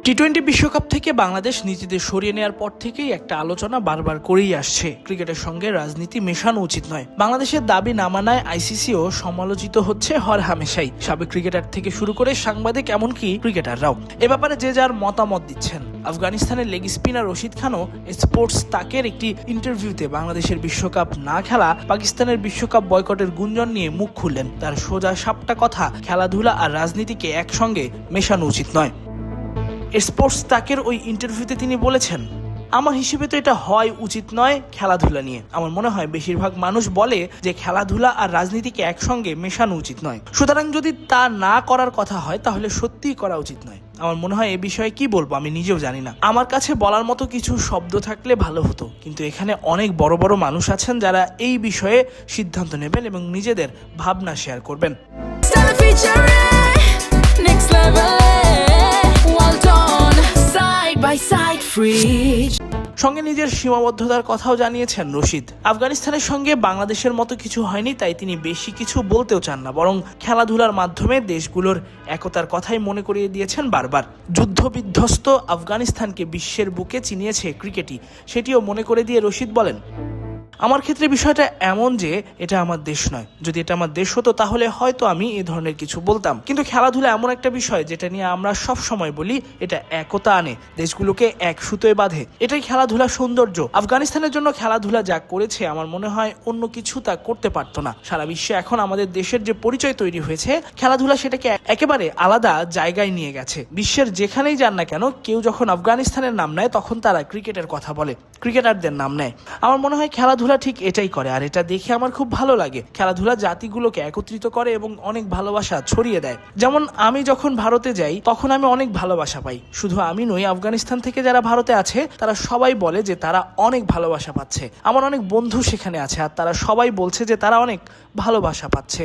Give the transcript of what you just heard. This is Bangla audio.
টি-20 বিশ্বকাপ থেকে বাংলাদেশ নিজেদের সরিয়ে নেওয়ার পর থেকেই একটা আলোচনা বারবার করেই আসছে, ক্রিকেটের সঙ্গে রাজনীতি মেশানো উচিত নয়। বাংলাদেশের দাবি না মানায় আইসিসিও সমালোচিত হচ্ছে হরহামেশাই, সাবেক ক্রিকেটার থেকে শুরু করে সাংবাদিক এমনকি ক্রিকেটাররাও এ ব্যাপারে যে যার মতামত দিচ্ছেন। আফগানিস্তানের লেগ স্পিনার রশিদ খানও স্পোর্টস তাকের একটি ইন্টারভিউতে বাংলাদেশের বিশ্বকাপ না খেলা, পাকিস্তানের বিশ্বকাপ বয়কটের গুঞ্জন নিয়ে মুখ খুললেন। তার সোজা সাপটা কথা, খেলাধুলা আর রাজনীতিকে একসঙ্গে মেশানো উচিত নয়। স্পোর্টস তাকের ওই ইন্টারভিউতে তিনি বলেছেন, আমার হিসেবে তো এটা হয় উচিত নয় খেলাধুলা নিয়ে। আমার মনে হয় বেশিরভাগ মানুষ বলে যে খেলাধুলা আর রাজনীতিকে একসঙ্গে মেশানো উচিত নয়, সুতরাং যদি তা না করার কথা হয় তাহলে সত্যিই করা উচিত নয়। আমার মনে হয় এ বিষয়ে কি বলবো আমি নিজেও জানি না। আমার কাছে বলার মতো কিছু শব্দ থাকলে ভালো হতো, কিন্তু এখানে অনেক বড় বড় মানুষ আছেন যারা এই বিষয়ে সিদ্ধান্ত নেবেন এবং নিজেদের ভাবনা শেয়ার করবেন। সঙ্গে নিজের সীমাবদ্ধতার কথাও জানিয়েছেন রশিদ। আফগানিস্তানের সঙ্গে বাংলাদেশের মতো কিছু হয়নি, তাই তিনি বেশি কিছু বলতেও চান না, বরং খেলাধুলার মাধ্যমে দেশগুলোর একতার কথাই মনে করিয়ে দিয়েছেন বারবার। যুদ্ধ বিধ্বস্ত আফগানিস্তানকে বিশ্বের বুকে চিনিয়েছে ক্রিকেটই, সেটিও মনে করে দিয়ে রশিদ বলেন, আমার ক্ষেত্রে বিষয়টা এমন যে এটা আমার দেশ নয়। যদি এটা আমার দেশ হতো তাহলে হয়তো আমি এ ধরনের কিছু বলতাম, কিন্তু খেলাধুলা এমন একটা বিষয় যেটা নিয়ে আমরা সব সময় বলি এটা একতা আনে, দেশগুলোকে এক সুতোয় বাঁধে। এটাই খেলাধুলার সৌন্দর্য। আফগানিস্তানের জন্য খেলাধুলা যা করেছে আমার মনে হয় অন্য কিছু তা করতে পারতো না। সারা বিশ্বে এখন আমাদের দেশের যে পরিচয় তৈরি হয়েছে, খেলাধুলা সেটাকে একেবারে আলাদা জায়গায় নিয়ে গেছে। বিশ্বের যেখানেই যান না কেন, কেউ যখন আফগানিস্তানের নাম নেয় তখন তারা ক্রিকেটের কথা বলে, ক্রিকেটারদের নাম নেয়। আমার মনে হয় খেলাধুলা ঠিক এটাই করে, আর এটা দেখে আমার খুব ভালো লাগে। খেলাধুলা জাতিগুলোকে একত্রিত করে এবং অনেক ভালোবাসা ছড়িয়ে দেয়। যেমন আমি যখন ভারতে যাই তখন আমি অনেক ভালোবাসা পাই। শুধু আমি নই, আফগানিস্তান থেকে যারা ভারতে আছে তারা সবাই বলে যে তারা অনেক ভালোবাসা পাচ্ছে। আমার অনেক বন্ধু সেখানে আছে আর তারা সবাই বলছে যে তারা অনেক ভালোবাসা পাচ্ছে।